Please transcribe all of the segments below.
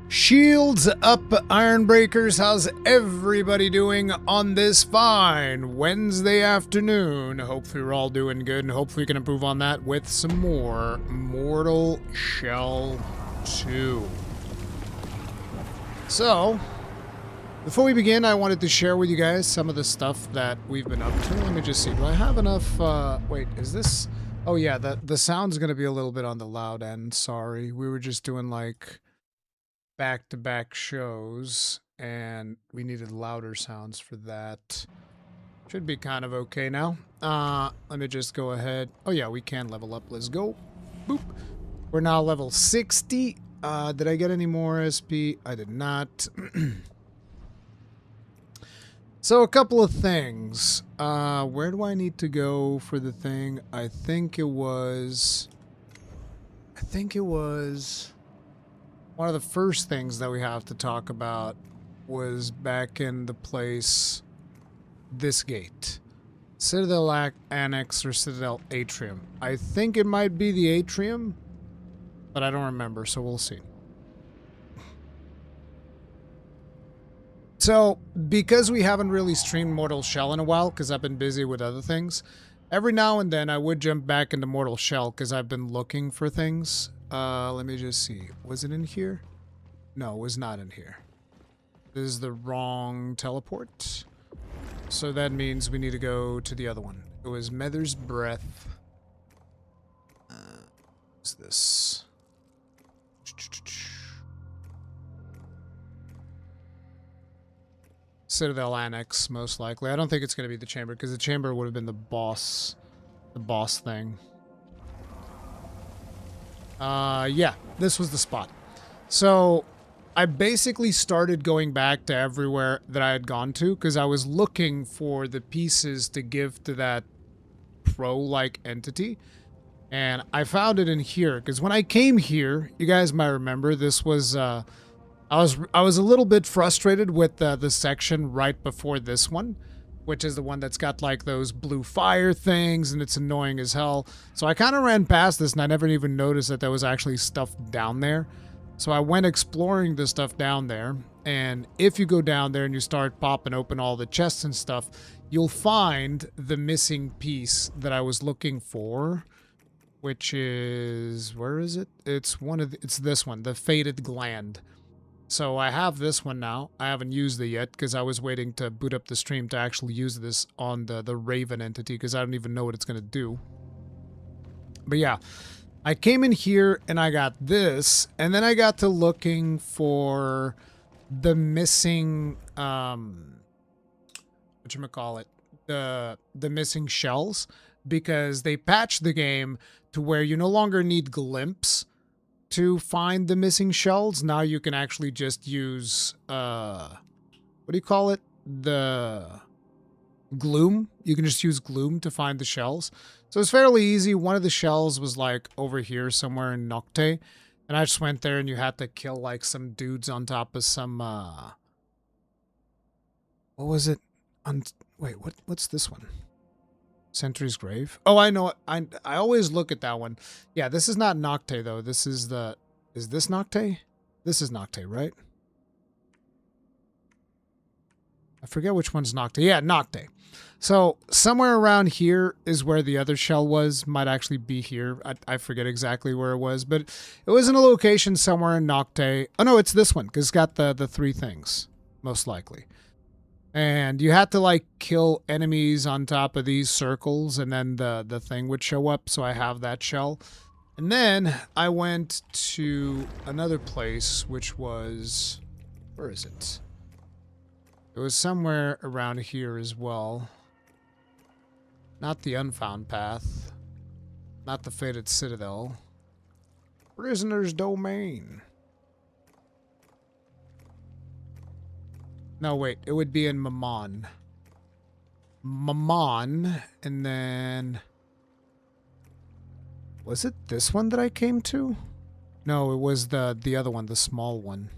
Shields up, Ironbreakers. How's everybody doing on this fine Wednesday afternoon? Hopefully we're all doing good, and hopefully we can improve on that with some more Mortal Shell 2. So, before we begin, I wanted to share with you guys some of the stuff that we've been up to. Let me just see. Do I have enough? Wait, is this? Oh yeah, the sound's going to be a little bit on the loud end. Sorry. We were just doing like back-to-back shows, and we needed louder sounds for that. Should be kind of okay now. Let me just go ahead. Oh yeah, we can level up. Let's go. Boop. We're now level 60. Did I get any more SP? I did not. So a couple of things. Where do I need to go for the thing? I think it was one of the first things that we have to talk about was back in the place, this gate. Citadel Annex or Citadel Atrium. I think it might be the Atrium, but I don't remember, so we'll see. So, because we haven't really streamed Mortal Shell in a while, because I've been busy with other things, every now and then I would jump back into Mortal Shell, because I've been looking for things. Let me just see. Was it in here? No, it was not in here. This is the wrong teleport. So that means we need to go to the other one. It was Mether's Breath. What's this? Citadel Annex, most likely. I don't think it's going to be the chamber, because the chamber would have been the boss thing. Yeah, this was the spot. So, I basically started going back to everywhere that I had gone to, because I was looking for the pieces to give to that pro-like entity. And I found it in here, because when I came here, you guys might remember, this was, I was a little bit frustrated with the section right before this one, which is the one that's got like those blue fire things, and it's annoying as hell. So I kind of ran past this, and I never even noticed that there was actually stuff down there. So I went exploring the stuff down there, and if you go down there and you start popping open all the chests and stuff, you'll find the missing piece that I was looking for, which is, where is it? It's this one, the Fated Gland. So I have this one now. I haven't used it yet because I was waiting to boot up the stream to actually use this on the Raven entity, because I don't even know what it's going to do. But yeah, I came in here and I got this, and then I got to looking for the missing, whatchamacallit, the missing shells, because they patched the game to where you no longer need glimpse to find the missing shells. Now you can actually just use, what do you call it? The gloom. You can just use gloom to find the shells. So it's fairly easy. One of the shells was like over here somewhere in Nocte. And I just went there and you had to kill like some dudes on top of some, what was it? Wait, what's this one? Sentry's Grave. Oh, I know. I always look at that one. Yeah, this is not Nocte, though. This is the... Is this Nocte? This is Nocte, right? I forget which one's Nocte. Yeah, Nocte. So, somewhere around here is where the other shell was. Might actually be here. I forget exactly where it was, but it was in a location somewhere in Nocte. Oh, no, it's this one, because it's got the three things, most likely. And you had to like kill enemies on top of these circles, and then the thing would show up. So I have that shell. And then I went to another place, which was, where is it? It was somewhere around here as well. Not the Unfound Path. Not the Fated Citadel. Prisoner's Domain. No, wait. It would be in Mammon. Mammon, and then... Was it this one that I came to? No, it was the other one, the small one.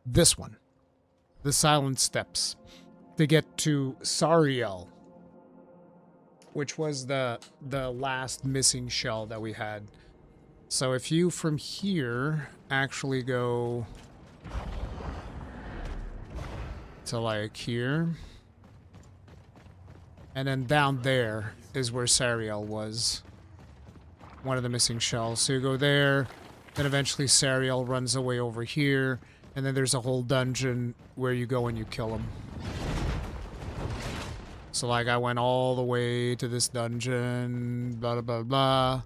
This one. The Silent Steps. To get to Sariel. Which was the last missing shell that we had. So if you from here actually go to like here, and then down there is where Sariel was. One of the missing shells. So you go there, then eventually Sariel runs away over here, and then there's a whole dungeon where you go and you kill him. So like I went all the way to this dungeon, blah blah blah blah,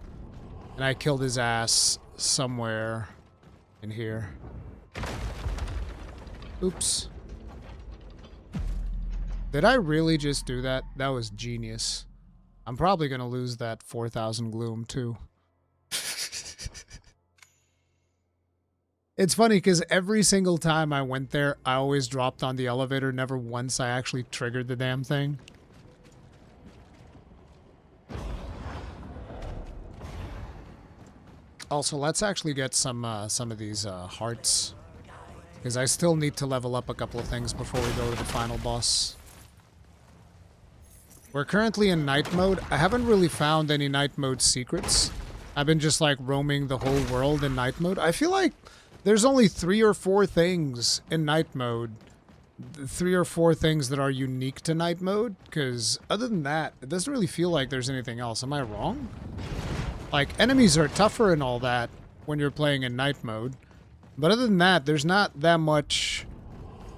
and I killed his ass somewhere in here. Oops. Did I really just do that? That was genius. I'm probably gonna lose that 4,000 gloom too. It's funny because every single time I went there, I always dropped on the elevator. Never once I actually triggered the damn thing. Also, let's actually get some of these hearts, because I still need to level up a couple of things before we go to the final boss. We're currently in night mode. I haven't really found any night mode secrets. I've been just like roaming the whole world in night mode. I feel like there's only 3 or 4 things in night mode. 3 or 4 things that are unique to night mode, because other than that, it doesn't really feel like there's anything else. Am I wrong? Like, enemies are tougher and all that when you're playing in night mode. But other than that, there's not that much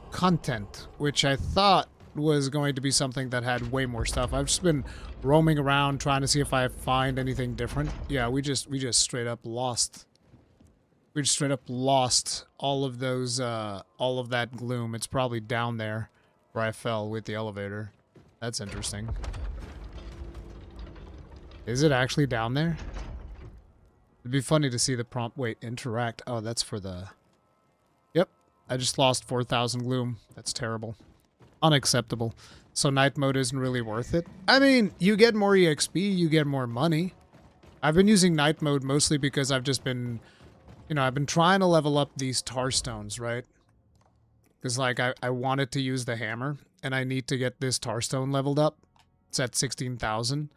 content, which I thought was going to be something that had way more stuff. I've just been roaming around trying to see if I find anything different. Yeah, we just straight up lost. We just straight up lost all of those, all of that gloom. It's probably down there where I fell with the elevator. That's interesting. Is it actually down there? It'd be funny to see the prompt. Wait, interact. Oh, that's for the... Yep, I just lost 4,000 gloom. That's terrible. Unacceptable. So night mode isn't really worth it. I mean, you get more EXP, you get more money. I've been using night mode mostly because I've just been... You know, I've been trying to level up these tar stones, right? Because, like, I wanted to use the hammer, and I need to get this tar stone leveled up. It's at 16,000.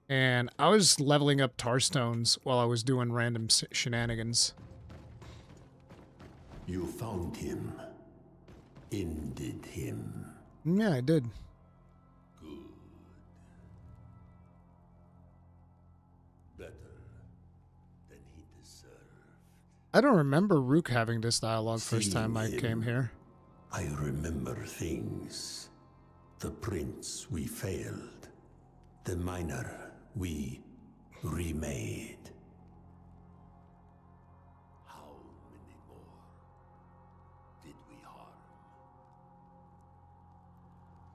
And I was leveling up tar stones while I was doing random shenanigans. You found him. Ended him. Yeah, I did. Good. Better than he deserved. I don't remember Rook having this dialogue first time I came here. I remember things. The prince we failed. The miner we remade. How many more did we harm?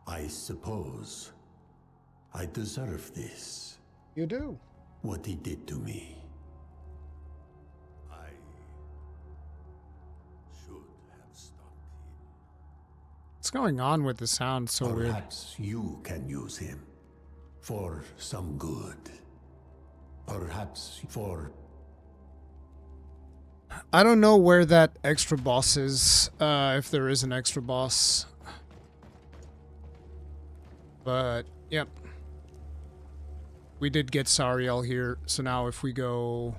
I suppose I deserve this. You do. What he did to me. I should have stopped him. What's going on with the sound? So weird. Perhaps you can use him for some good. Perhaps for... I don't know where that extra boss is, if there is an extra boss. But, yep. We did get Sariel here, so now if we go...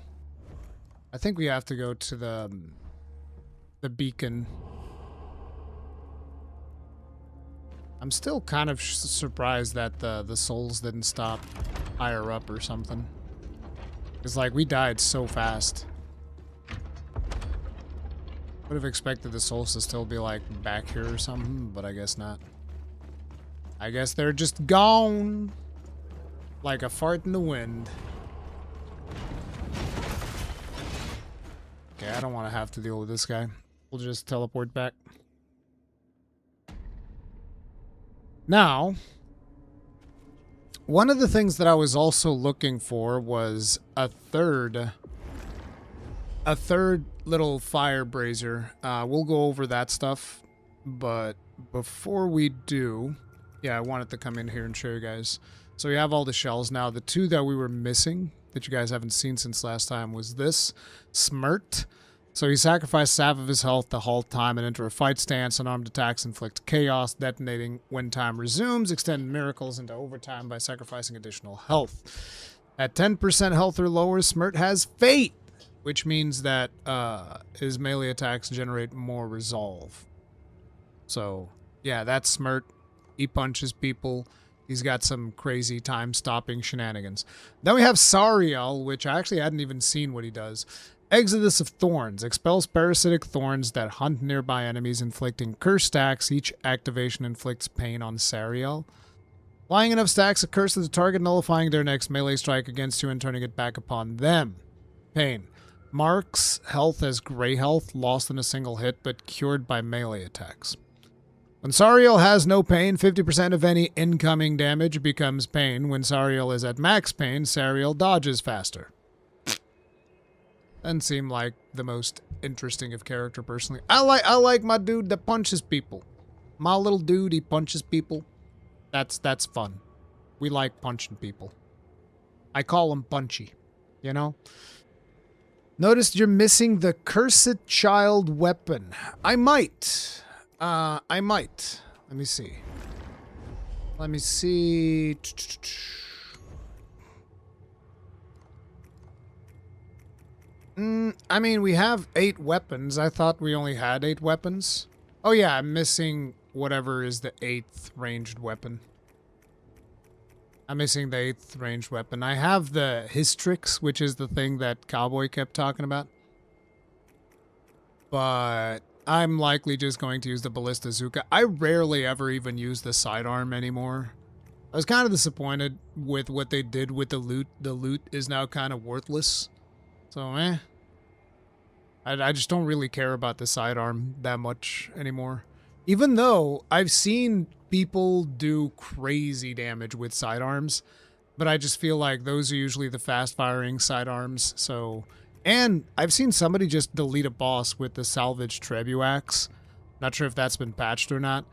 I think we have to go to the beacon. I'm still kind of surprised that the souls didn't stop higher up or something. It's like, we died so fast. Would have expected the souls to still be, like, back here or something, but I guess not. I guess they're just gone. Like a fart in the wind. Okay, I don't want to have to deal with this guy. We'll just teleport back. Now, one of the things that I was also looking for was a third little fire brazier. We'll go over that stuff, but before we do, yeah, I wanted to come in here and show you guys. So we have all the shells now. The 2 that we were missing, that you guys haven't seen since last time, was this Smirt. So he sacrificed half of his health to halt time and enter a fight stance. Unarmed attacks inflict chaos, detonating when time resumes. Extend miracles into overtime by sacrificing additional health. At 10% health or lower, Smirt has Fate. which means that his melee attacks generate more resolve. So, yeah, that's Smirt. He punches people. He's got some crazy time-stopping shenanigans. Then we have Sariel, which I actually hadn't even seen what he does. Exodus of Thorns. Expels parasitic thorns that hunt nearby enemies, inflicting curse stacks. Each activation inflicts pain on Sariel. Flying enough stacks of curse to the target, nullifying their next melee strike against you and turning it back upon them. Pain. Marks health as gray health, lost in a single hit, but cured by melee attacks. When Sariel has no pain, 50% of any incoming damage becomes pain. When Sariel is at max pain, Sariel dodges faster. Doesn't seem like the most interesting of character, personally. I like my dude that punches people. My little dude, he punches people. That's fun. We like punching people. I call him Punchy, you know? Noticed you're missing the Cursed Child weapon. I might. I might. Let me see. Let me see. I mean, we have 8 weapons. I thought we only had 8 weapons. Oh yeah, I'm missing whatever is the 8th ranged weapon. I'm missing the 8th ranged weapon. I have the Hystrix, which is the thing that Cowboy kept talking about. But I'm likely just going to use the Ballista Zuka. I rarely ever even use the sidearm anymore. I was kind of disappointed with what they did with the loot. The loot is now kind of worthless. So, I just don't really care about the sidearm that much anymore. Even though I've seen people do crazy damage with sidearms, but I just feel like those are usually the fast-firing sidearms, so... And I've seen somebody just delete a boss with the salvaged Trebuax. Not sure if that's been patched or not.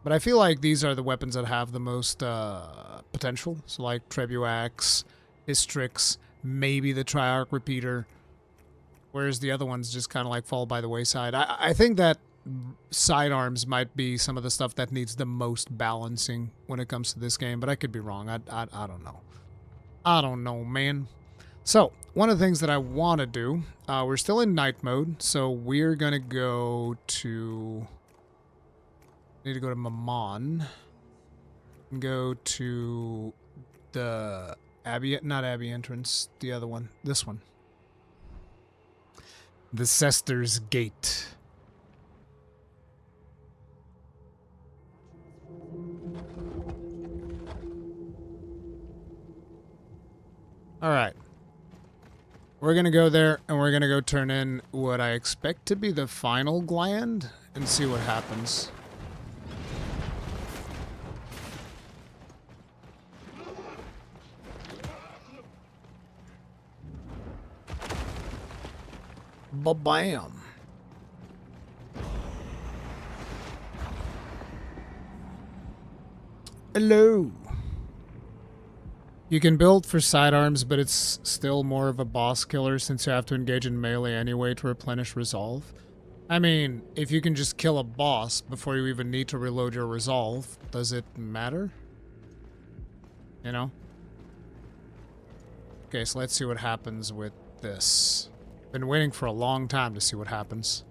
But I feel like these are the weapons that have the most potential. So like Trebuax, Hystrix, maybe the Triarch Repeater. Whereas the other ones just kind of like fall by the wayside. I think that sidearms might be some of the stuff that needs the most balancing when it comes to this game. But I could be wrong. I don't know. I don't know, man. So, one of the things that I want to do, we're still in night mode, so we're going to go to... Need to go to Mammon. Go to the Abbey... Not Abbey entrance, the other one. This one. The Cester's Gate. Alright. We're going to go there, and we're going to go turn in what I expect to be the final gland, and see what happens. Ba-bam. Hello. You can build for sidearms, but it's still more of a boss killer since you have to engage in melee anyway to replenish resolve. I mean, if you can just kill a boss before you even need to reload your resolve, does it matter? You know? Okay, so let's see what happens with this. Been waiting for a long time to see what happens.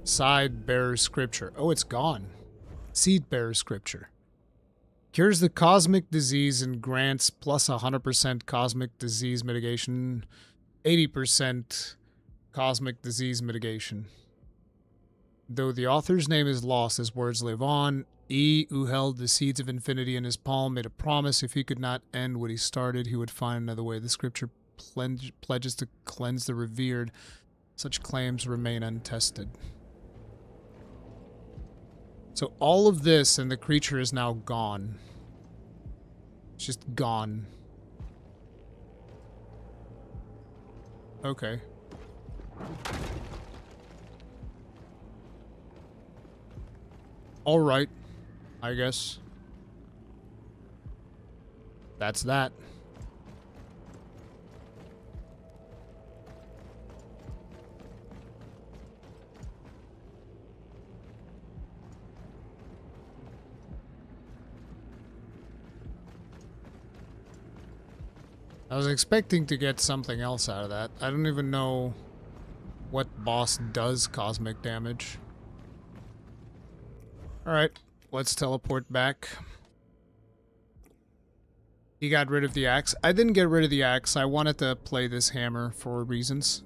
Side Bearer Scripture. Oh, it's gone. Seed Bearer Scripture. Cures the cosmic disease and grants plus 100% cosmic disease mitigation, 80% cosmic disease mitigation. Though the author's name is lost, his words live on. He who held the seeds of infinity in his palm made a promise if he could not end what he started, he would find another way. The scripture pledges to cleanse the revered. Such claims remain untested. So all of this and the creature is now gone. It's just gone. Okay. Alright, I guess. That's that. I was expecting to get something else out of that. I don't even know what boss does cosmic damage. Alright, let's teleport back. He got rid of the axe. I didn't get rid of the axe. I wanted to play this hammer for reasons.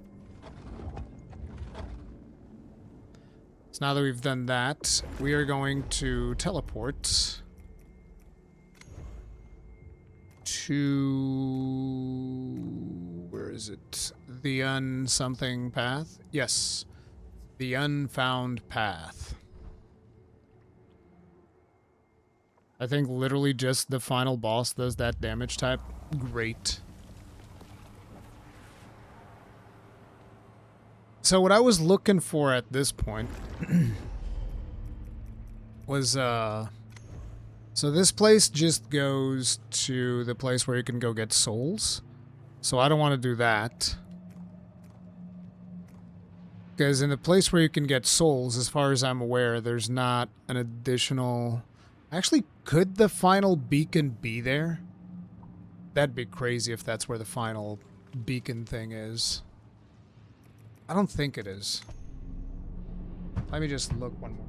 So now that we've done that, we are going to teleport to... where is it? The something path? Yes. The unfound path. I think literally just the final boss does that damage type. Great. So what I was looking for at this point was, so this place just goes to the place where you can go get souls. So I don't want to do that. Because in the place where you can get souls, as far as I'm aware, there's not an additional... Actually, could the final beacon be there? That'd be crazy if that's where the final beacon thing is. I don't think it is. Let me just look one more.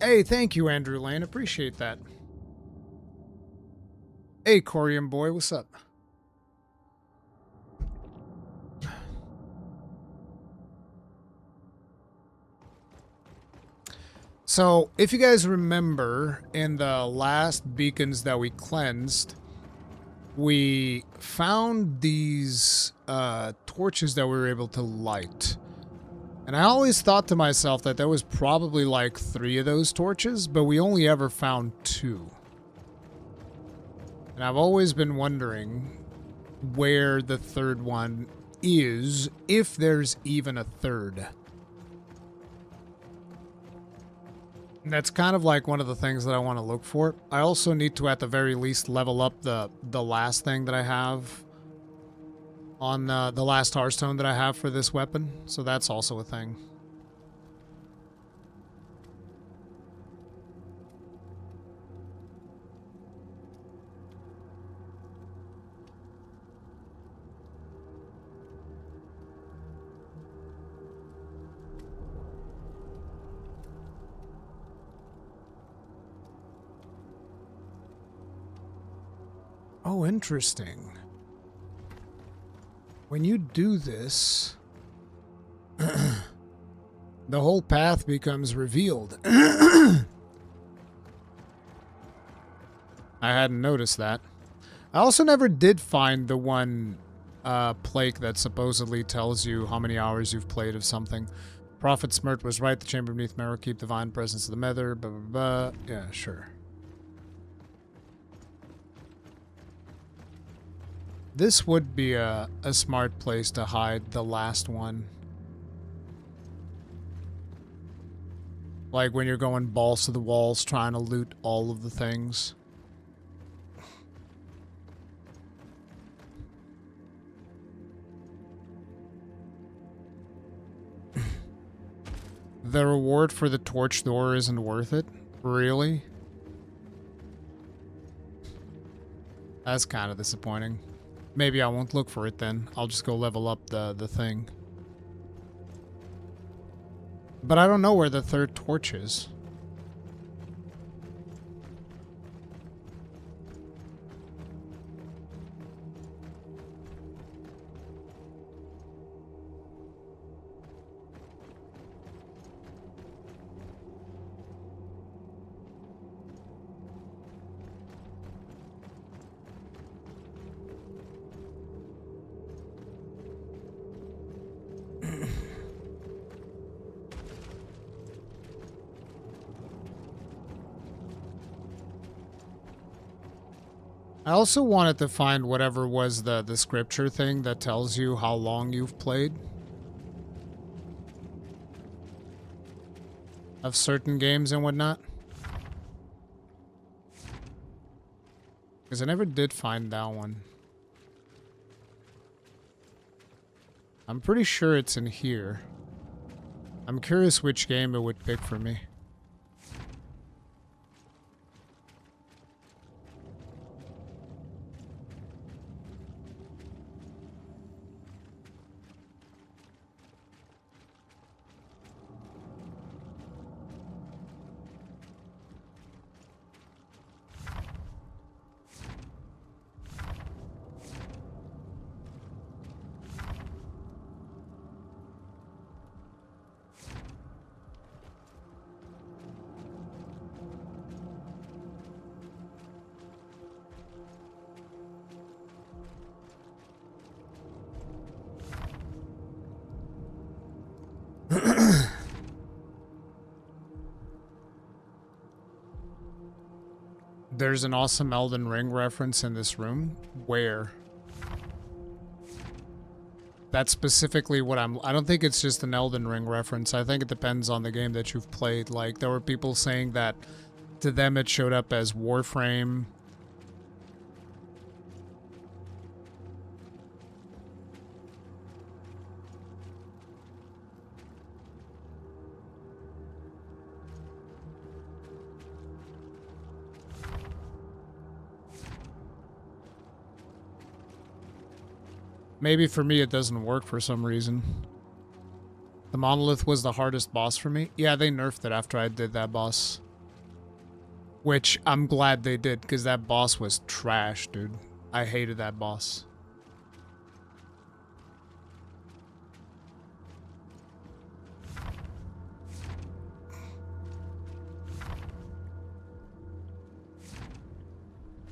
Hey, thank you, Andrew Lane. Appreciate that. Hey, Corium boy, what's up? So, if you guys remember, in the last beacons that we cleansed, we found these torches that we were able to light. And I always thought to myself that there was probably like 3 of those torches, but we only ever found 2. And I've always been wondering where the third one is, if there's even a third. And that's kind of like one of the things that I want to look for. I also need to, at the very least, level up the last thing that I have on the last Hearthstone that I have for this weapon. So that's also a thing. Oh, interesting. When you do this, the whole path becomes revealed. I hadn't noticed that. I also never did find the one plaque that supposedly tells you how many hours you've played of something. Prophet Smirt was right. The chamber beneath Marrow keep divine presence of the Nether. Blah, blah, blah. Yeah, sure. This would be a smart place to hide the last one. Like when you're going balls to the walls trying to loot all of the things. The reward for the torch door isn't worth it? Really? That's kind of disappointing. Maybe I won't look for it then. I'll just go level up the thing. But I don't know where the third torch is. I also wanted to find whatever was the scripture thing that tells you how long you've played. Of certain games and whatnot. Because I never did find that one. I'm pretty sure it's in here. I'm curious which game it would pick for me. There's an awesome Elden Ring reference in this room. Where? That's specifically what I don't think it's just an Elden Ring reference. I think it depends on the game that you've played. Like, there were people saying that to them it showed up as Warframe. Maybe for me it doesn't work for some reason. The monolith was the hardest boss for me. Yeah, they nerfed it after I did that boss. Which I'm glad they did, because that boss was trash, dude. I hated that boss.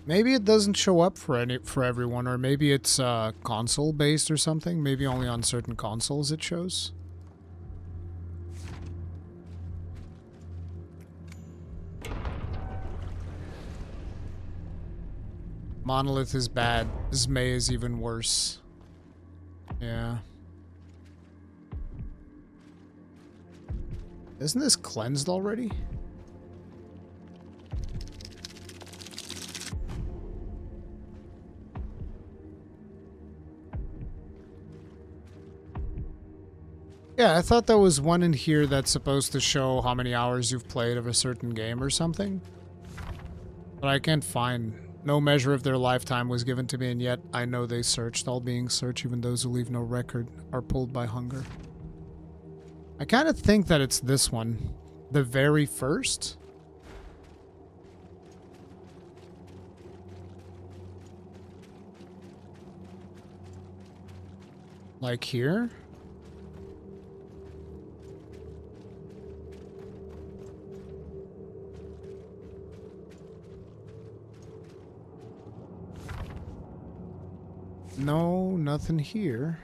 Maybe it doesn't show up for everyone, or maybe it's console based or something. Maybe only on certain consoles it shows. Monolith is bad. Zmei is even worse. Yeah. Isn't this cleansed already? Yeah, I thought there was one in here that's supposed to show how many hours you've played of a certain game or something. But I can't find. No measure of their lifetime was given to me, and yet I know they searched. All being searched, even those who leave no record, are pulled by hunger. I kind of think that it's this one. The very first? Like here? No, nothing here.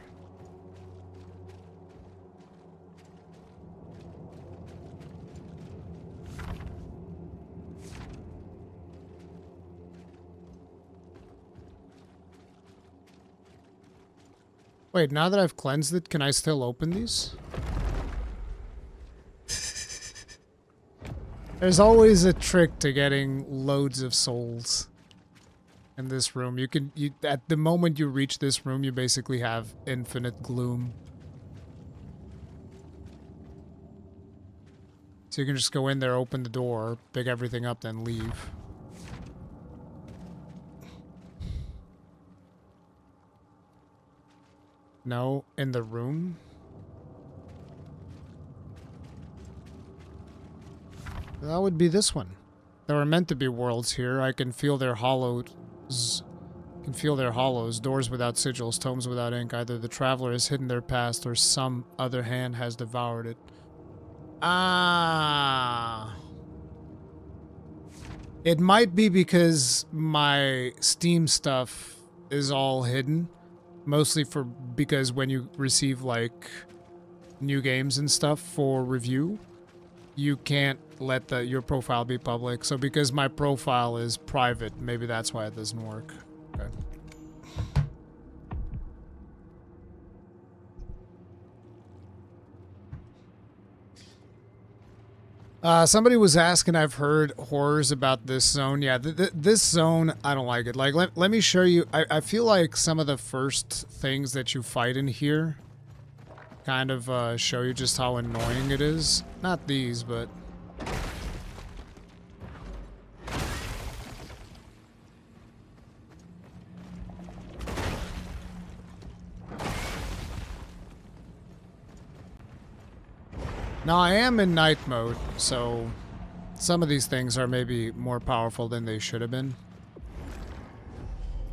Wait, now that I've cleansed it, can I still open these? There's always a trick to getting loads of souls. In this room, at the moment you reach this room, you basically have infinite gloom. So you can just go in there, open the door, pick everything up, then leave. No, in the room? That would be this one. There were meant to be worlds here. I can feel their hollows, doors without sigils, tomes without ink. Either the traveler has hidden their past or some other hand has devoured it. Ah. It might be because my Steam stuff is all hidden. Mostly because when you receive like new games and stuff for review, you can't let your profile be public. So because my profile is private, maybe that's why it doesn't work. Okay. Somebody was asking, I've heard horrors about this zone. Yeah, this zone, I don't like it. Like, let me show you. I feel like some of the first things that you fight in here kind of show you just how annoying it is. Not these, but... Now, I am in night mode, so some of these things are maybe more powerful than they should have been.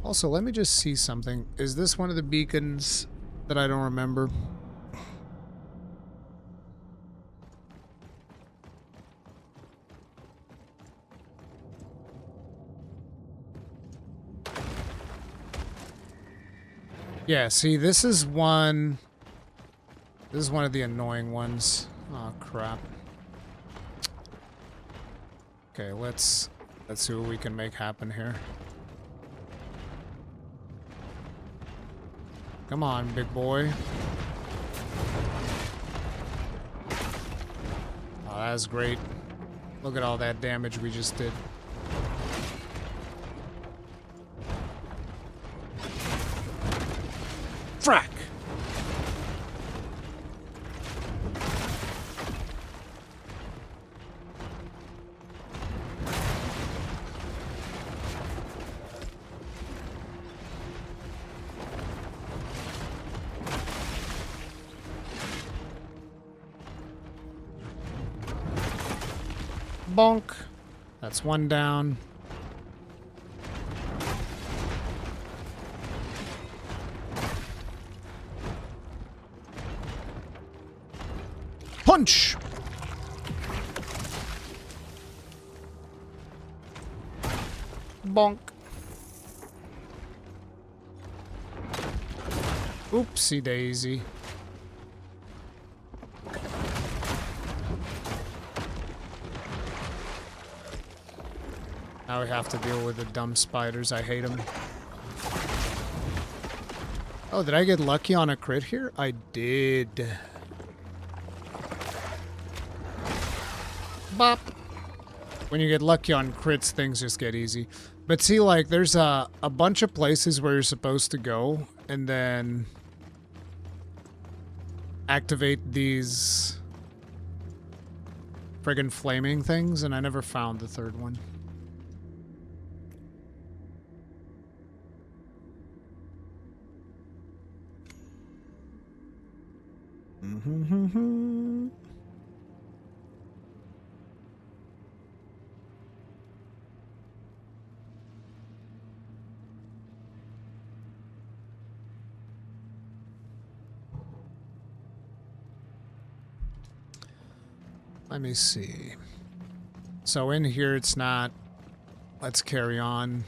Also, let me just see something. Is this one of the beacons that I don't remember? Yeah, see, this is one... This is one of the annoying ones. Oh, crap. Okay, let's see what we can make happen here. Come on, big boy. Oh, that's great. Look at all that damage we just did. Frack! Bonk. That's one down. Punch! Bonk. Oopsie daisy. Now we have to deal with the dumb spiders. I hate them. Oh, did I get lucky on a crit here? I did. Bop. When you get lucky on crits, things just get easy. But see, like, there's a bunch of places where you're supposed to go, and then activate these friggin' flaming things, and I never found the third one. Let me see. So in here it's not. Let's carry on.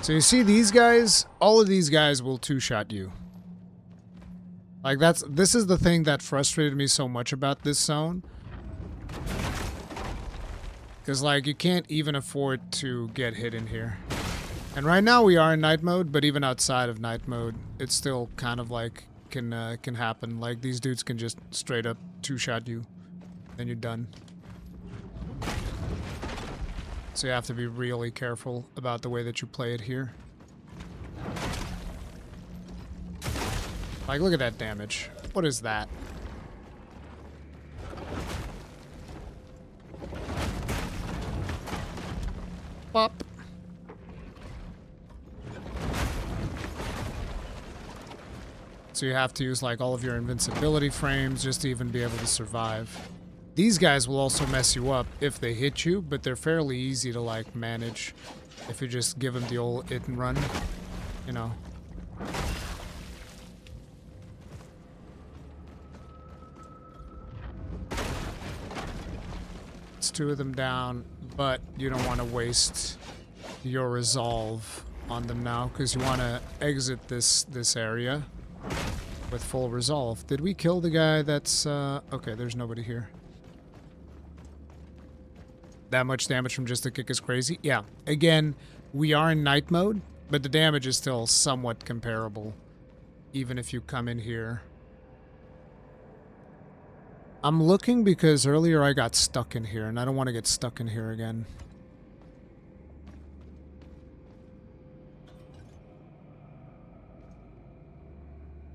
So you see these guys? All of these guys will two-shot you. Like this is the thing that frustrated me so much about this zone. Because like you can't even afford to get hit in here. And right now we are in night mode, but even outside of night mode, it's still kind of like can happen. Like these dudes can just straight up two-shot you. Then you're done. So you have to be really careful about the way that you play it here. Like, look at that damage. What is that? Pop. So you have to use, like, all of your invincibility frames just to even be able to survive. These guys will also mess you up if they hit you, but they're fairly easy to, like, manage if you just give them the old hit and run, you know. It's two of them down, but you don't want to waste your resolve on them now because you want to exit this area with full resolve. Did we kill the guy that's... okay, there's nobody here. That much damage from just a kick is crazy. Yeah, again, we are in night mode, but the damage is still somewhat comparable, even if you come in here. I'm looking because earlier I got stuck in here, and I don't want to get stuck in here again.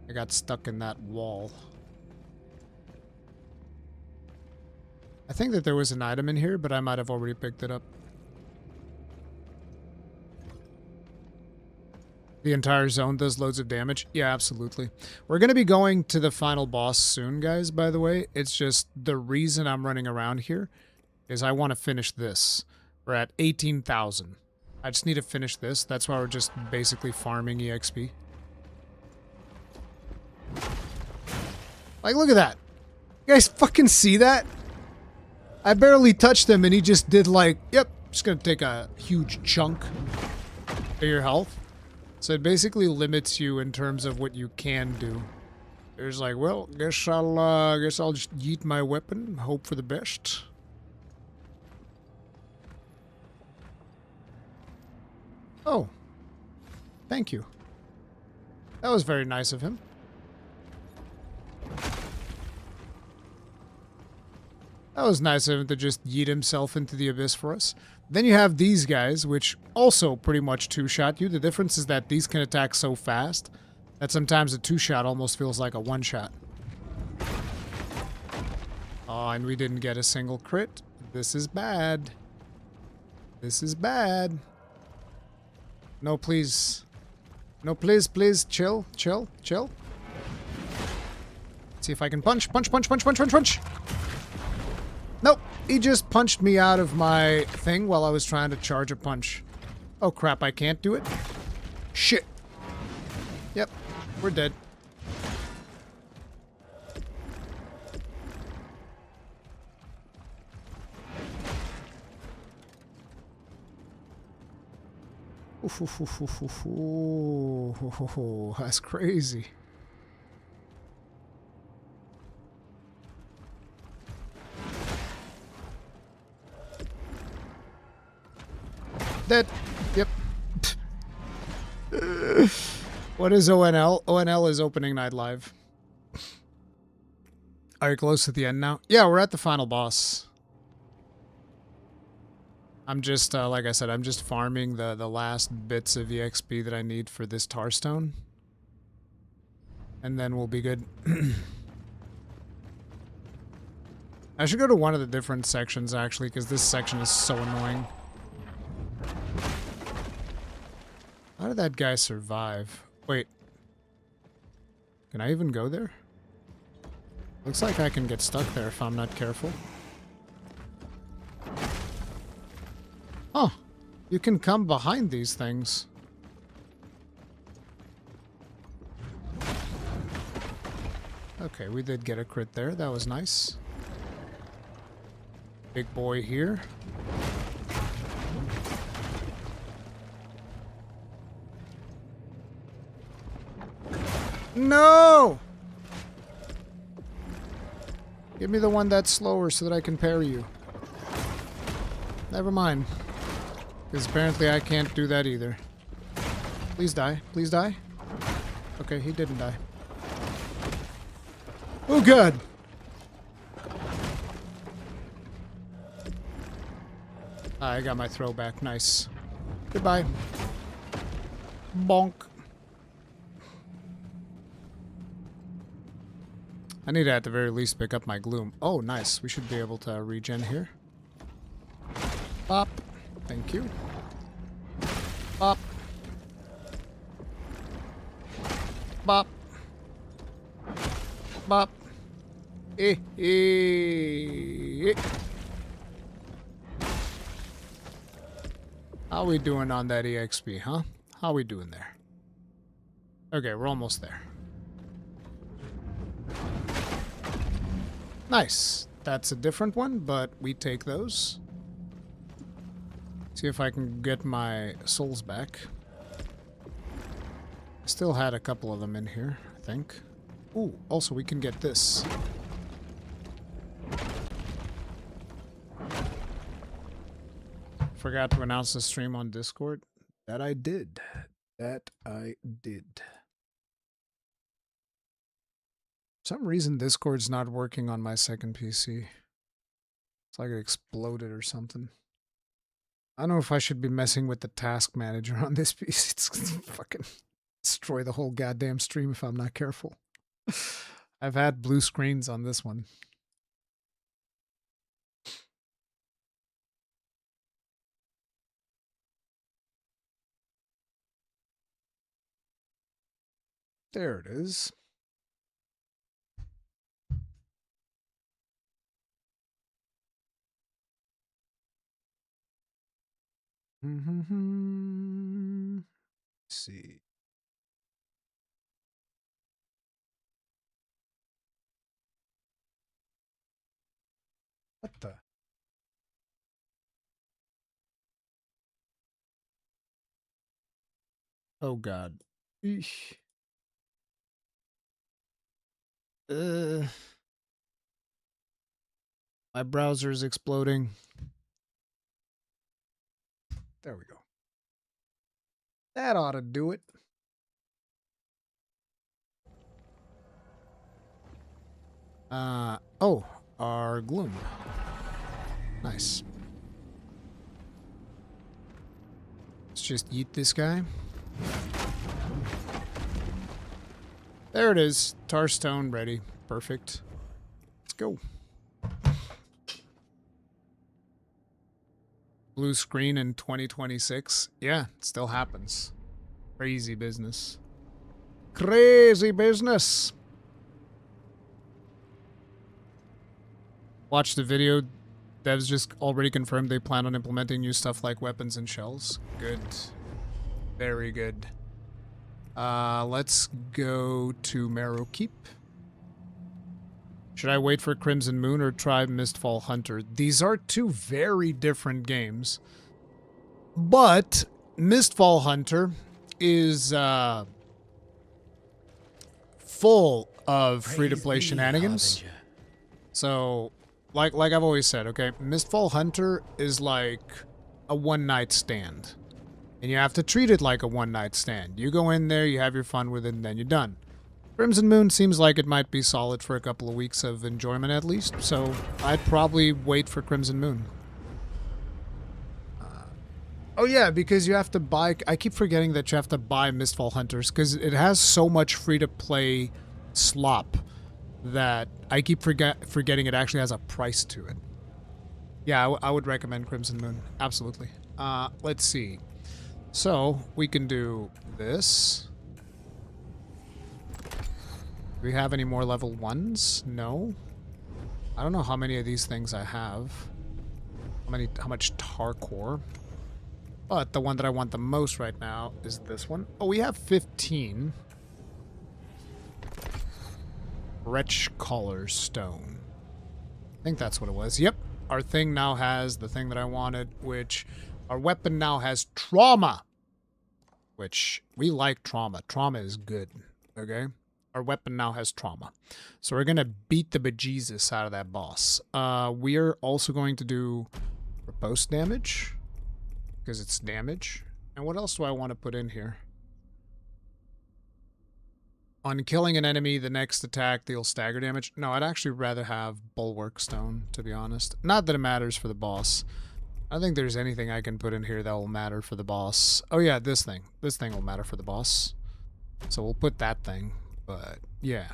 I got stuck in that wall. I think that there was an item in here, but I might have already picked it up. The entire zone does loads of damage? Yeah, absolutely. We're going to be going to the final boss soon, guys, by the way. It's just the reason I'm running around here is I want to finish this. We're at 18,000. I just need to finish this. That's why we're just basically farming EXP. Like, look at that. You guys fucking see that? I barely touched him and he just did like, yep, just going to take a huge chunk of your health. So it basically limits you in terms of what you can do. There's like, well, guess I'll just yeet my weapon, hope for the best. Oh, thank you. That was very nice of him. That was nice of him to just yeet himself into the abyss for us. Then you have these guys, which also pretty much two-shot you. The difference is that these can attack so fast that sometimes a two-shot almost feels like a one-shot. Oh, and we didn't get a single crit. This is bad. This is bad. No, please. No, please, please. Chill, chill, chill. Let's see if I can punch. Punch, punch, punch, punch, punch, punch. Nope. He just punched me out of my thing while I was trying to charge a punch. Oh crap, I can't do it? Shit. Yep, we're dead. Ooh, that's crazy. Dead. Yep. What is ONL? ONL is Opening Night Live. Are you close to the end now? Yeah, we're at the final boss. I'm just, like I said, I'm just farming the last bits of EXP that I need for this tar stone. And then we'll be good. I should go to one of the different sections, actually, because this section is so annoying. How did that guy survive? Wait. Can I even go there? Looks like I can get stuck there if I'm not careful. Oh, you can come behind these things. Okay, we did get a crit there. That was nice. Big boy here. No! Give me the one that's slower so that I can parry you. Never mind. Because apparently I can't do that either. Please die. Please die. Okay, he didn't die. Oh, God! I got my throwback. Nice. Goodbye. Bonk. I need to at the very least pick up my gloom. Oh, nice. We should be able to regen here. Bop. Thank you. Bop. Bop. Bop. Eh, eh. How we doing on that EXP, huh? How we doing there? Okay, we're almost there. Nice. That's a different one, but we take those. See if I can get my souls back. I still had a couple of them in here, I think. Ooh, also we can get this. Forgot to announce the stream on Discord. That I did. That I did. For some reason, Discord's not working on my second PC. It's like it exploded or something. I don't know if I should be messing with the task manager on this PC. It's gonna fucking destroy the whole goddamn stream if I'm not careful. I've had blue screens on this one. There it is. Let's see. What the? Oh God. Eesh. My browser is exploding. There we go. That ought to do it. Oh, our gloom. Nice. Let's just eat this guy. There it is. Tar stone ready. Perfect. Let's go. Blue screen in 2026. Yeah, it still happens. Crazy business. Crazy business. Watch the video. Devs just already confirmed they plan on implementing new stuff like weapons and shells. Good. Very good. Let's go to Marrow Keep. Should I wait for Crimson Moon or try Mistfall Hunter? These are two very different games. But Mistfall Hunter is full of free-to-play shenanigans. So, like I've always said, okay, Mistfall Hunter is like a one-night stand. And you have to treat it like a one-night stand. You go in there, you have your fun with it, and then you're done. Crimson Moon seems like it might be solid for a couple of weeks of enjoyment at least, so I'd probably wait for Crimson Moon. Oh yeah, because you have to buy... I keep forgetting that you have to buy Mistfall Hunters, because it has so much free-to-play slop that I keep forgetting it actually has a price to it. Yeah, I would recommend Crimson Moon. Absolutely. Let's see. So, we can do this. Do we have any more level 1s? No. I don't know how many of these things I have. How much tar core. But the one that I want the most right now is this one. Oh, we have 15. Wretch Collar Stone. I think that's what it was. Yep. Our thing now has the thing that I wanted, which our weapon now has trauma. Which we like trauma. Trauma is good. Okay? Our weapon now has trauma. So we're going to beat the bejesus out of that boss. We're also going to do riposte damage. Because it's damage. And what else do I want to put in here? On killing an enemy, the next attack deals stagger damage. No, I'd actually rather have Bulwark Stone, to be honest. Not that it matters for the boss. I don't think there's anything I can put in here that will matter for the boss. Oh yeah, this thing. This thing will matter for the boss. So we'll put that thing. But, yeah.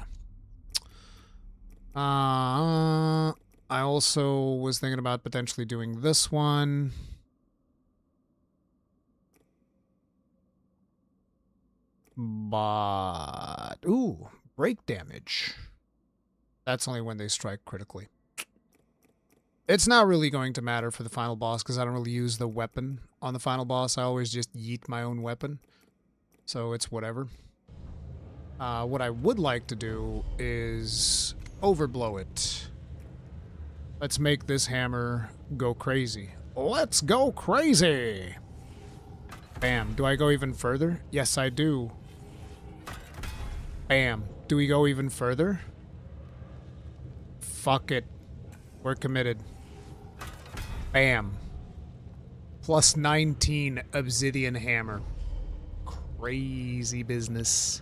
I also was thinking about potentially doing this one. But, ooh, break damage. That's only when they strike critically. It's not really going to matter for the final boss because I don't really use the weapon on the final boss. I always just yeet my own weapon. So it's whatever. What I would like to do is overblow it. Let's make this hammer go crazy. Let's go crazy! Bam. Do I go even further? Yes, I do. Bam. Do we go even further? Fuck it. We're committed. Bam. Plus 19 obsidian hammer. Crazy business.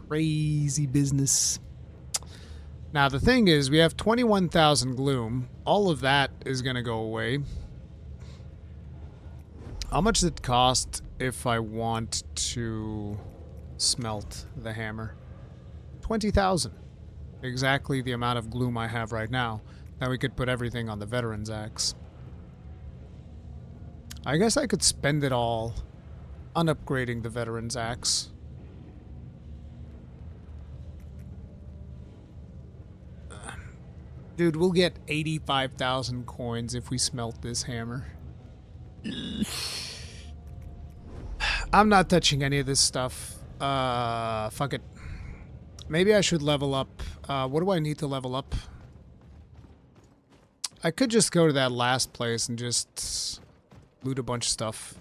Crazy business. Now the thing is, we have 21,000 gloom. All of that is gonna go away. How much does it cost if I want to smelt the hammer? 20,000. Exactly the amount of gloom I have right now. Now we could put everything on the veteran's axe. I guess I could spend it all on upgrading the veteran's axe. Dude, we'll get 85,000 coins if we smelt this hammer. I'm not touching any of this stuff. Fuck it. Maybe I should level up. What do I need to level up? I could just go to that last place and just loot a bunch of stuff.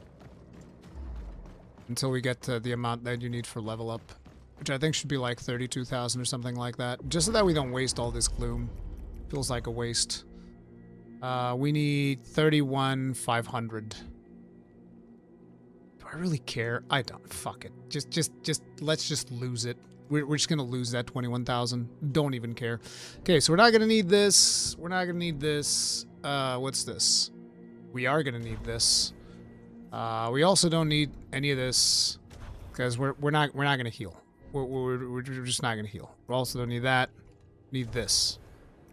Until we get to the amount that you need for level up. Which I think should be like 32,000 or something like that. Just so that we don't waste all this gloom. Feels like a waste. We need 31,500. Do I really care? I don't. Fuck it. Let's just lose it. We're just gonna lose that 21,000. Don't even care. Okay, so we're not gonna need this. We're not gonna need this. What's this? We are gonna need this. We also don't need any of this because we're not gonna heal. We're just not gonna heal. We also don't need that. Need this.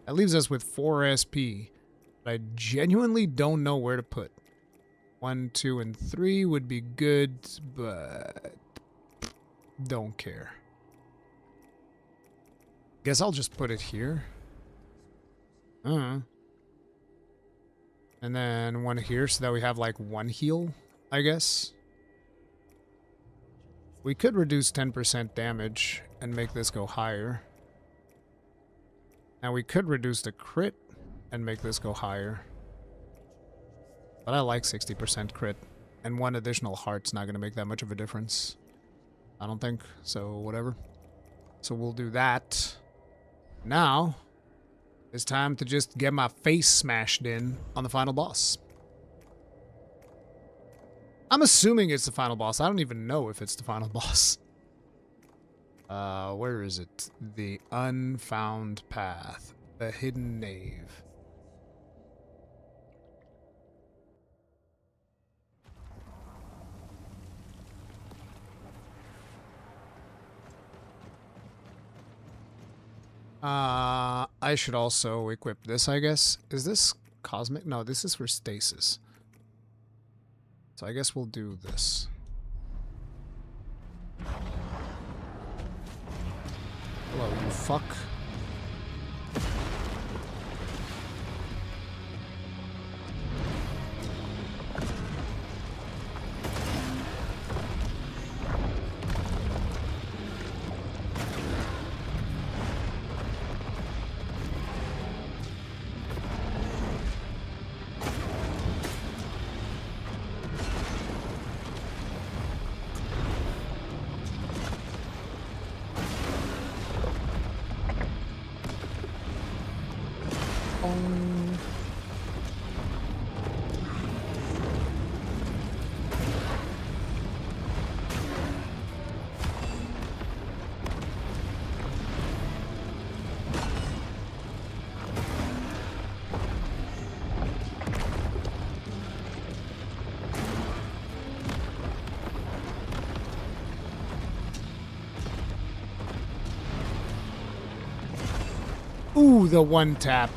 That leaves us with 4 SP. But I genuinely don't know where to put. 1, 2, and 3 would be good, but don't care. Guess I'll just put it here. And then one here so that we have like 1 heal, I guess. We could reduce 10% damage and make this go higher. Now we could reduce the crit and make this go higher. But I like 60% crit. And 1 additional heart's not going to make that much of a difference. I don't think. So whatever. So we'll do that. Now, it's time to just get my face smashed in on the final boss. I'm assuming it's the final boss. I don't even know if it's the final boss. Where is it? The Unfound Path. The Hidden Nave. I should also equip this, I guess. Is this cosmic? No, this is for stasis. So I guess we'll do this. Hello, you fuck. Ooh, the one tap.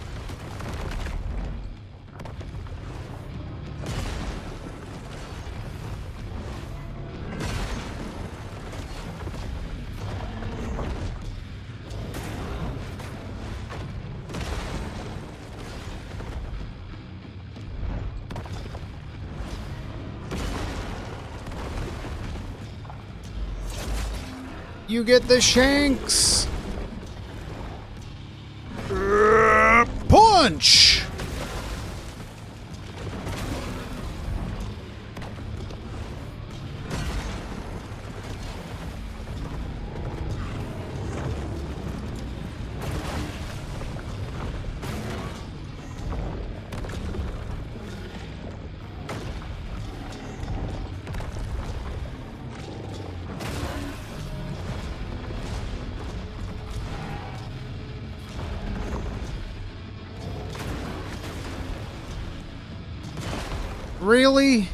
You get the shanks. Punch! Really?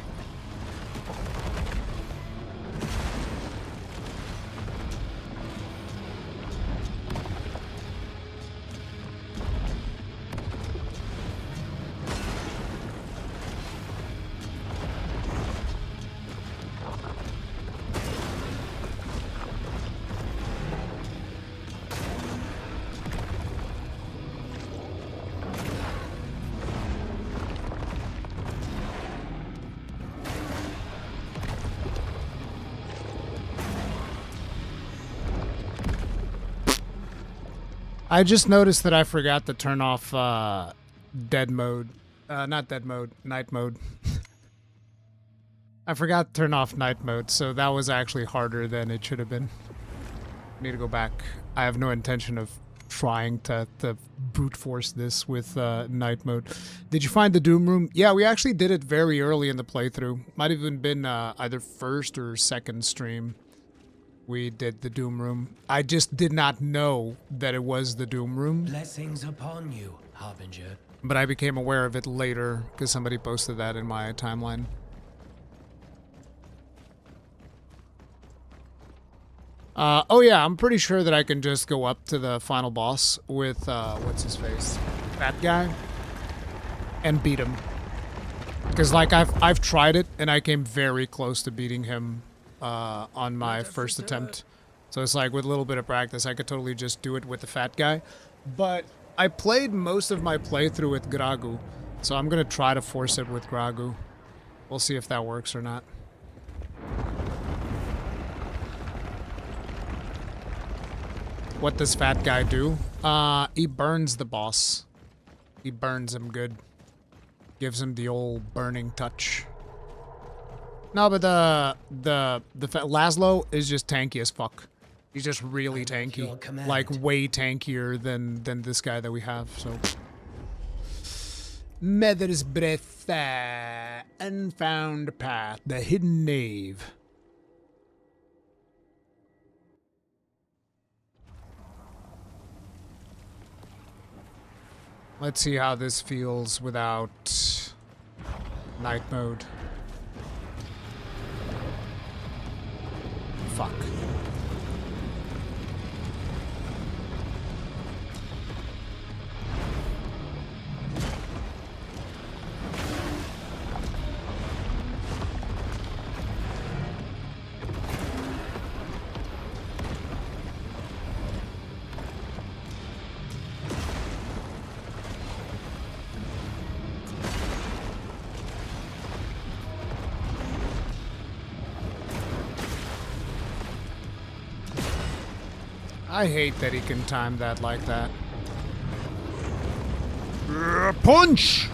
I just noticed that I forgot to turn off dead mode. Not dead mode, night mode. I forgot to turn off night mode, so that was actually harder than it should have been. Need to go back. I have no intention of trying to brute force this with night mode. Did you find the Doom Room? Yeah, we actually did it very early in the playthrough. Might have even been either first or second stream. We did the Doom Room. I just did not know that it was the Doom Room. Blessings upon you, Harbinger. But I became aware of it later because somebody posted that in my timeline. Oh yeah, I'm pretty sure that I can just go up to the final boss with, what's his face? That guy? And beat him. Because, like, I've tried it, and I came very close to beating him on my first attempt. So it's like, with a little bit of practice, I could totally just do it with the fat guy. But I played most of my playthrough with Gragu, so I'm gonna try to force it with Gragu. We'll see if that works or not. What does fat guy do? He burns the boss. He burns him good. Gives him the old burning touch. No, but the Laszlo is just tanky as fuck. He's just really tanky. Like, way tankier than this guy that we have, so. Mother's Breath, Unfound Path, the Hidden Knave. Let's see how this feels without night mode. Fuck. I hate that he can time that like that. Punch!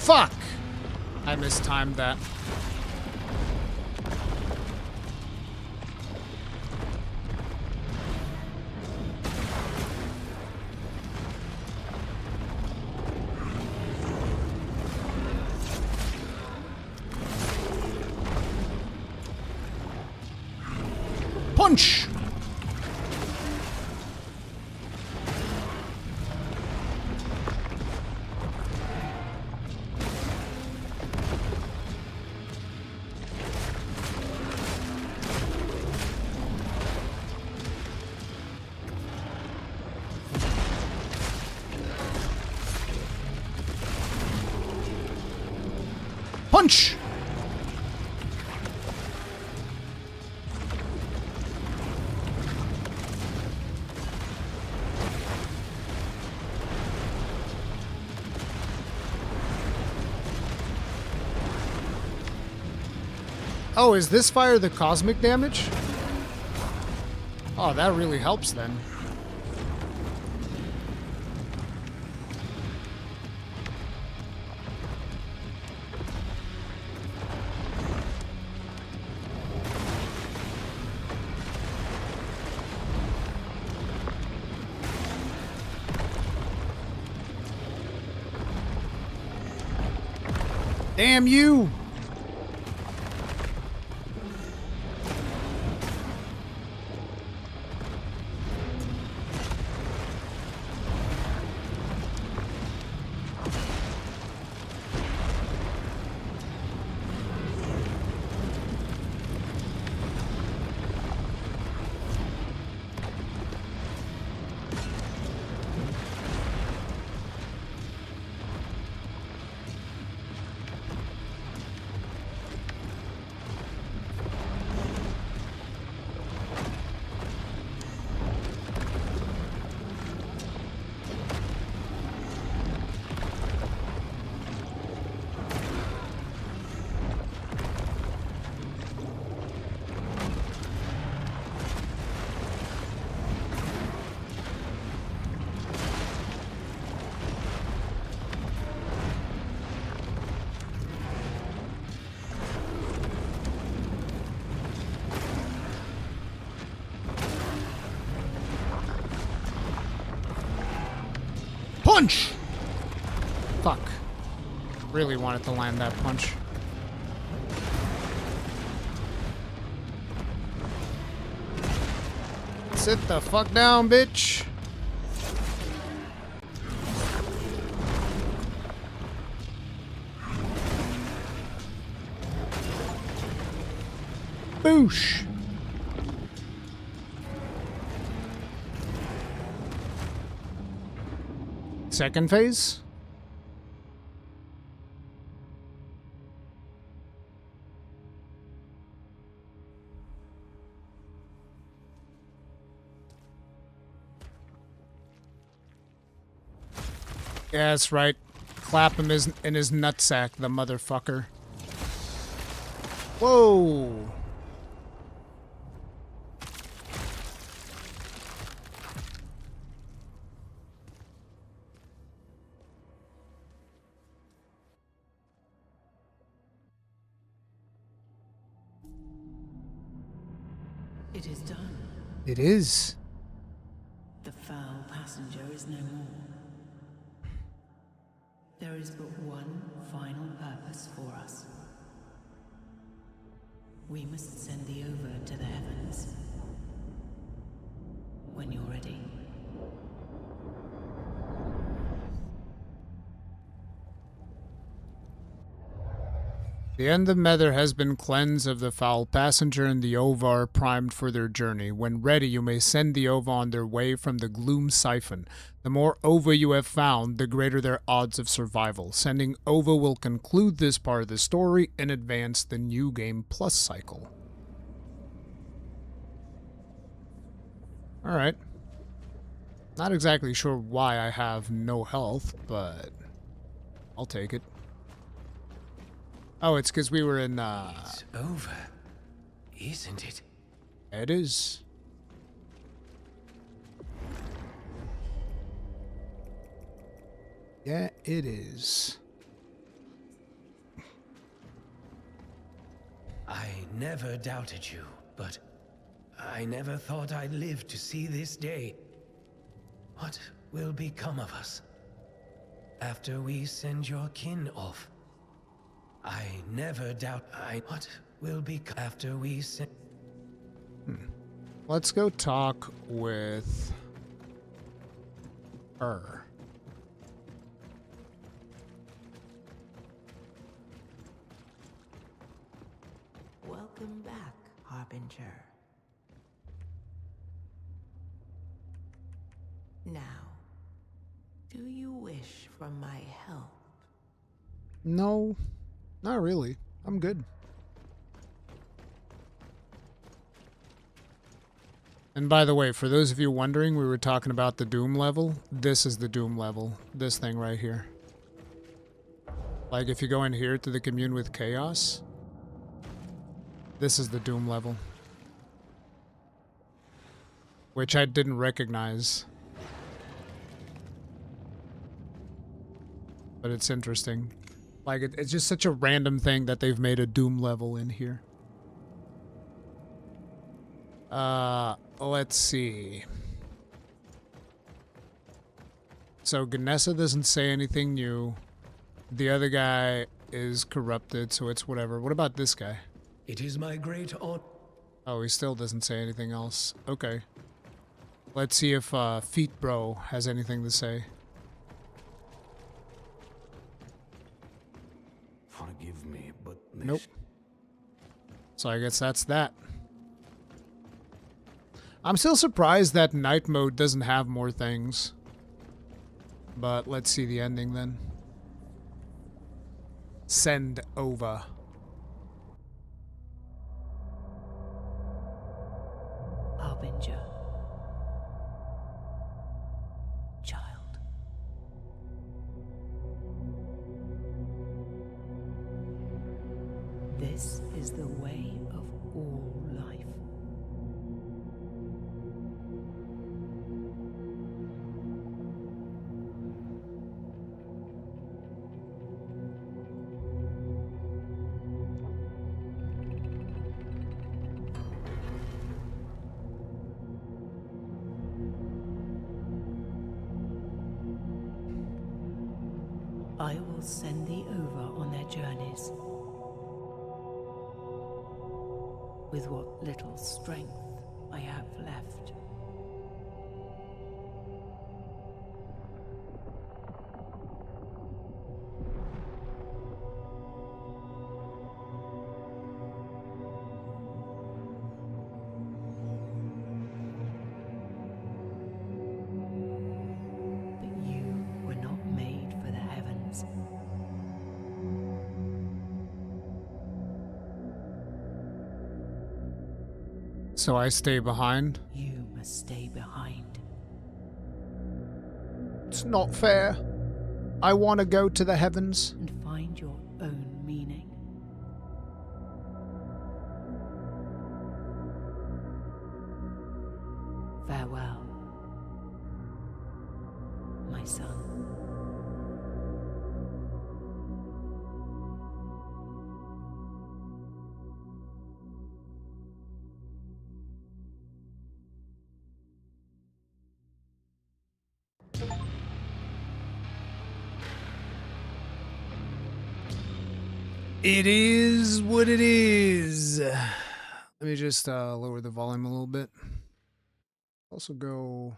Fuck! I mistimed that. Punch! Punch! Oh, is this fire the cosmic damage? Oh, that really helps then. Damn you! punch! Fuck. Really wanted to land that punch. Sit the fuck down, bitch. Boosh. Second phase? Yeah, that's right. Clap him in his nutsack, the motherfucker. Whoa! It is done. It is. The foul passenger is no more. There is but one final purpose for us. We must send thee over to the heavens. When you're ready. The end of Nether has been cleansed of the foul passenger, and the Ova are primed for their journey. When ready, you may send the Ova on their way from the Gloom Siphon. The more Ova you have found, the greater their odds of survival. Sending Ova will conclude this part of the story and advance the New Game Plus cycle. Alright. Not exactly sure why I have no health, but I'll take it. Oh, it's because we were in, It's over, isn't it? It is. Yeah, it is. I never doubted you, but I never thought I'd live to see this day. What will become of us after we send your kin off? I never doubt what will be after we send. Let's go talk with her. Welcome back, Harbinger. Now, do you wish for my help? No, not really. I'm good. And by the way, for those of you wondering, we were talking about the Doom level. This is the Doom level. This thing right here. Like if you go in here to the Commune with Chaos, this is the Doom level. Which I didn't recognize. But it's interesting. Like, it's just such a random thing that they've made a Doom level in here. Let's see. So, Ganessa doesn't say anything new. The other guy is corrupted, so it's whatever. What about this guy? It is my great honor. Oh, he still doesn't say anything else. Okay. Let's see if Feet Bro has anything to say. Forgive me, but Nope. So I guess that's that. I'm still surprised that night mode doesn't have more things. But let's see the ending then. Send over. Harbinger. Child. This is the way of all life. will send thee over on their journeys with what little strength I have left. But you were not made for the heavens. So I stay behind? You must stay behind. It's not fair. I want to go to the heavens. And find your own meaning. Farewell, my son. It is what it is. Let me just lower the volume a little bit. Also go...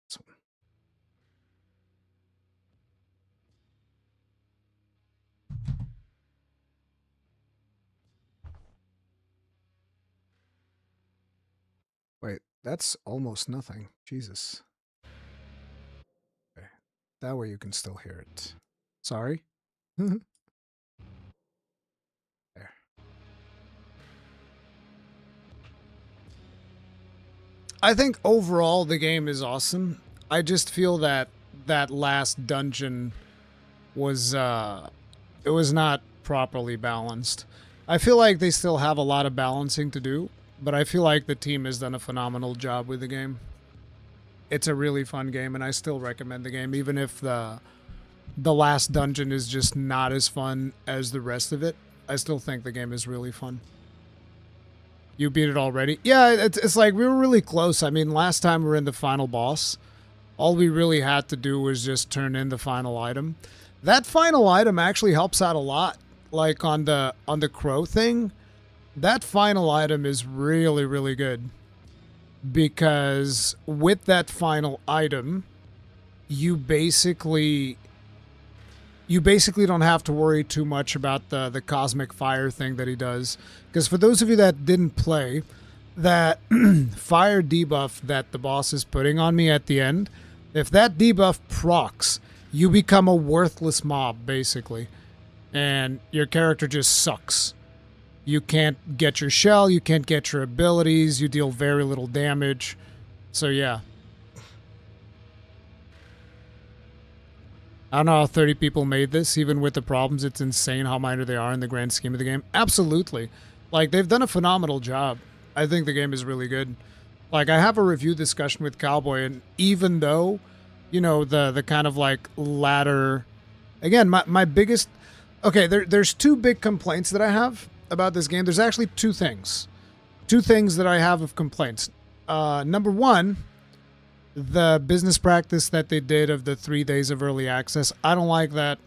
this one. Wait, that's almost nothing. Jesus. Okay. That way you can still hear it. Sorry. There. I think overall the game is awesome. I just feel that that last dungeon was it was not properly balanced. I feel like they still have a lot of balancing to do, but I feel like the team has done a phenomenal job with the game. It's a really fun game, and I still recommend the game, even if the last dungeon is just not as fun as the rest of it. I still think the game is really fun. You beat it already? Yeah, it's like we were really close. I mean, last time we were in the final boss, all we really had to do was just turn in the final item. That final item actually helps out a lot. Like on the crow thing, that final item is really, really good. Because with that final item, you basically don't have to worry too much about the cosmic fire thing that he does. Because for those of you that didn't play, that fire debuff that the boss is putting on me at the end, if that debuff procs, you become a worthless mob, basically. And your character just sucks. You can't get your shell, you can't get your abilities, you deal very little damage. So yeah. I don't know how 30 people made this, even with the problems. It's insane how minor they are in the grand scheme of the game. Absolutely. Like, they've done a phenomenal job. I think the game is really good. Like, I have a review discussion with Cowboy, and even though, you know, the kind of, like, ladder... Again, my biggest... Okay, there's two big complaints that I have about this game. There's actually two things. Two things that I have of complaints. Number one... the business practice that they did of the 3 days of early access, I don't like that.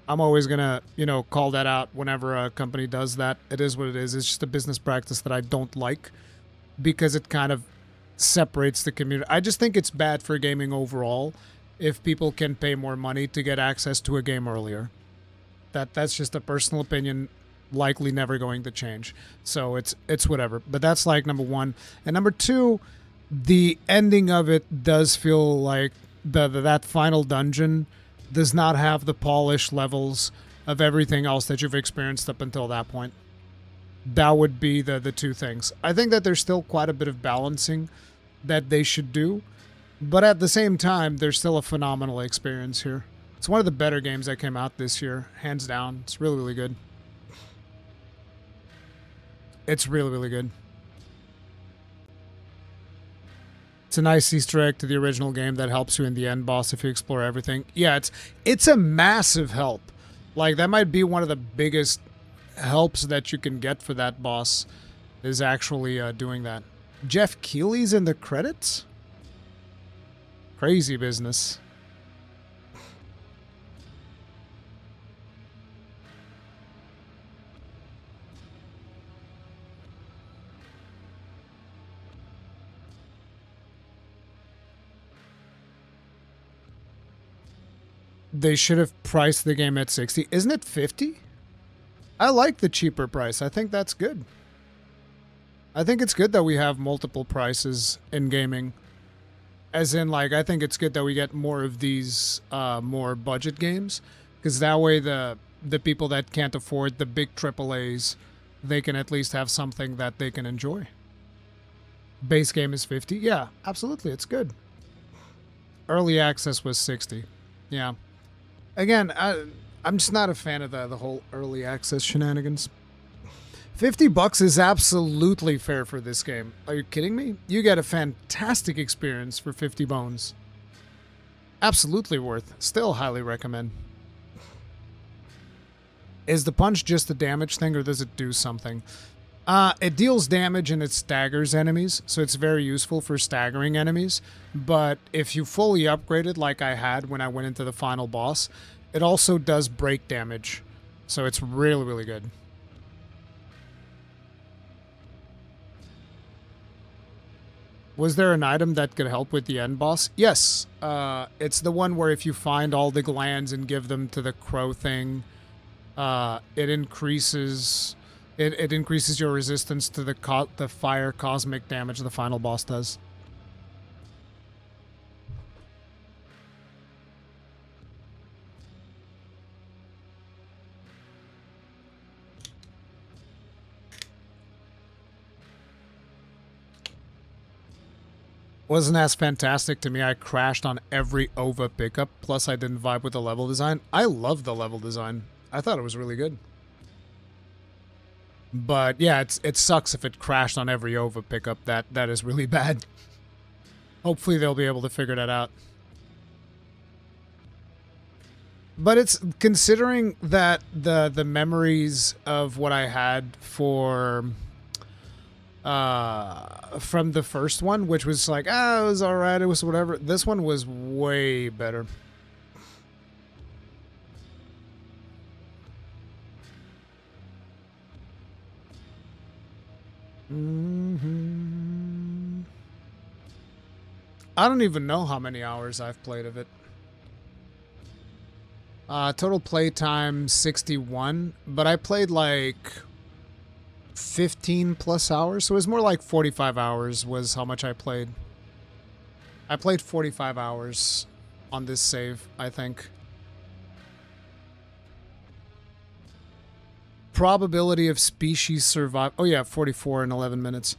I'm always going to, you know, call that out whenever a company does that. It is what it is. It's just a business practice that I don't like because it kind of separates the community. I just think it's bad for gaming overall if people can pay more money to get access to a game earlier. That's just a personal opinion, likely never going to change. So it's whatever. But that's like number one. And number two, the ending of it does feel like that final dungeon does not have the polished levels of everything else that you've experienced up until that point. That would be the two things. I think that there's still quite a bit of balancing that they should do, but at the same time, there's still a phenomenal experience here. It's one of the better games that came out this year, hands down. It's really, really good. It's really, really good. It's a nice Easter egg to the original game that helps you in the end boss if you explore everything. Yeah, it's a massive help. Like, that might be one of the biggest helps that you can get for that boss, is actually doing that. Jeff Keighley's in the credits? Crazy business. They should have priced the game at 60. Isn't it 50? I like the cheaper price. I think that's good. I think it's good that we have multiple prices in gaming. As in, like, I think it's good that we get more of these more budget games. Because that way the people that can't afford the big AAAs, they can at least have something that they can enjoy. Base game is 50? Yeah, absolutely. It's good. Early access was 60. Yeah. Again, I'm just not a fan of the whole early access shenanigans. $50 is absolutely fair for this game. Are you kidding me? You get a fantastic experience for 50 bones. Absolutely worth. Still highly recommend. Is the punch just a damage thing, or does it do something? It deals damage and it staggers enemies, so it's very useful for staggering enemies. But if you fully upgrade it like I had when I went into the final boss, it also does break damage. So it's really, really good. Was there an item that could help with the end boss? Yes. It's the one where if you find all the glands and give them to the crow thing, it increases your resistance to the fire cosmic damage the final boss does. Wasn't as fantastic to me. I crashed on every OVA pickup, plus I didn't vibe with the level design. I love the level design. I thought it was really good. But yeah, it sucks if it crashed on every OVA pickup. That is really bad. Hopefully they'll be able to figure that out. But it's considering that the memories of what I had for from the first one, which was like, it was alright, it was whatever. This one was way better. I don't even know how many hours I've played of it. Total playtime 61, but I played like 15 plus hours, so it was more like 45 hours was how much I played. I played 45 hours on this save, I think. Probability of species survive. Oh yeah, 44 in 11 minutes.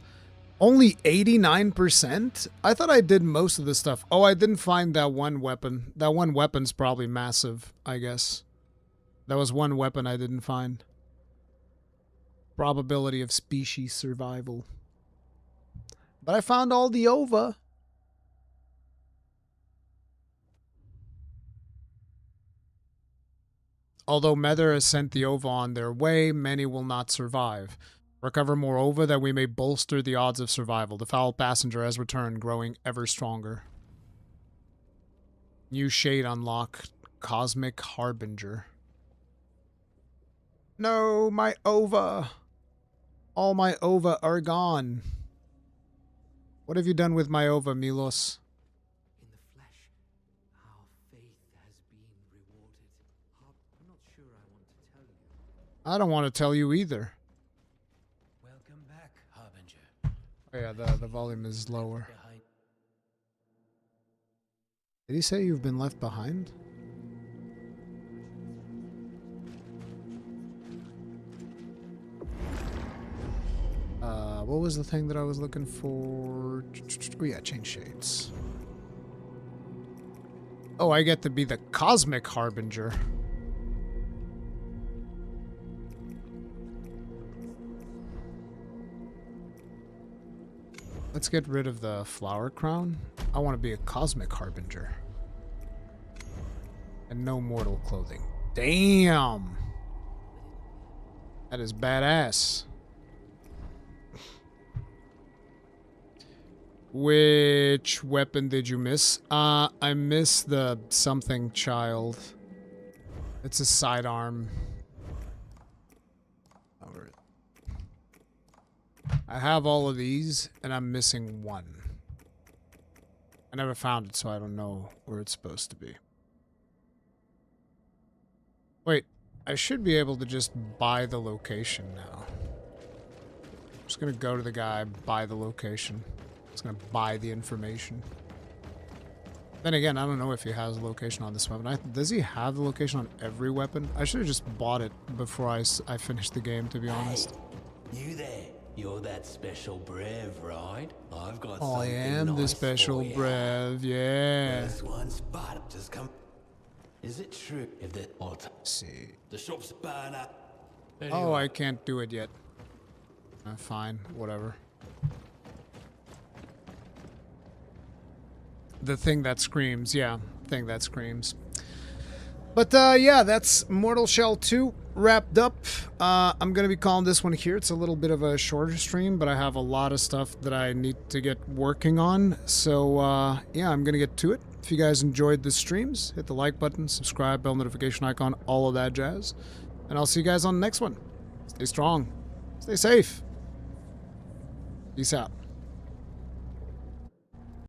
Only 89%? I thought I did most of the stuff. Oh, I didn't find that one weapon. That one weapon's probably massive, I guess. That was one weapon I didn't find. Probability of species survival. But I found all the OVA. Although Nether has sent the OVA on their way, many will not survive. Recover more OVA that we may bolster the odds of survival. The foul passenger has returned, growing ever stronger. New shade unlock. Cosmic Harbinger. No, my OVA. All my OVA are gone. What have you done with my OVA, Milos? In the flesh, our faith has been rewarded. I'm not sure I want to tell you. I don't want to tell you either. Welcome back, Harbinger. Oh yeah, the volume is lower. Did he say you've been left behind? What was the thing that I was looking for? Oh yeah, change shades. Oh, I get to be the Cosmic Harbinger. Let's get rid of the flower crown. I want to be a Cosmic Harbinger. And no mortal clothing. Damn! That is badass. Which weapon did you miss? I missed the something child. It's a sidearm. Over it. I have all of these, and I'm missing one. I never found it, so I don't know where it's supposed to be. Wait, I should be able to just buy the location now. I'm just gonna go to the guy, buy the location. Just gonna buy the information. Then again, I don't know if he has a location on this weapon. Does he have the location on every weapon? I should have just bought it before I finished the game, to be honest. You there? You're that special brev, right? I've got Oh, I something am the nice special for ya. brev, yeah. First one's but just come. Is it true if the Let's see. the shop's burn up? Oh, I can't do it yet. Fine, whatever. The thing that screams, yeah. Thing that screams. But, yeah, that's Mortal Shell 2 wrapped up. I'm going to be calling this one here. It's a little bit of a shorter stream, but I have a lot of stuff that I need to get working on. So, yeah, I'm going to get to it. If you guys enjoyed the streams, hit the like button, subscribe, bell notification icon, all of that jazz. And I'll see you guys on the next one. Stay strong. Stay safe. Peace out.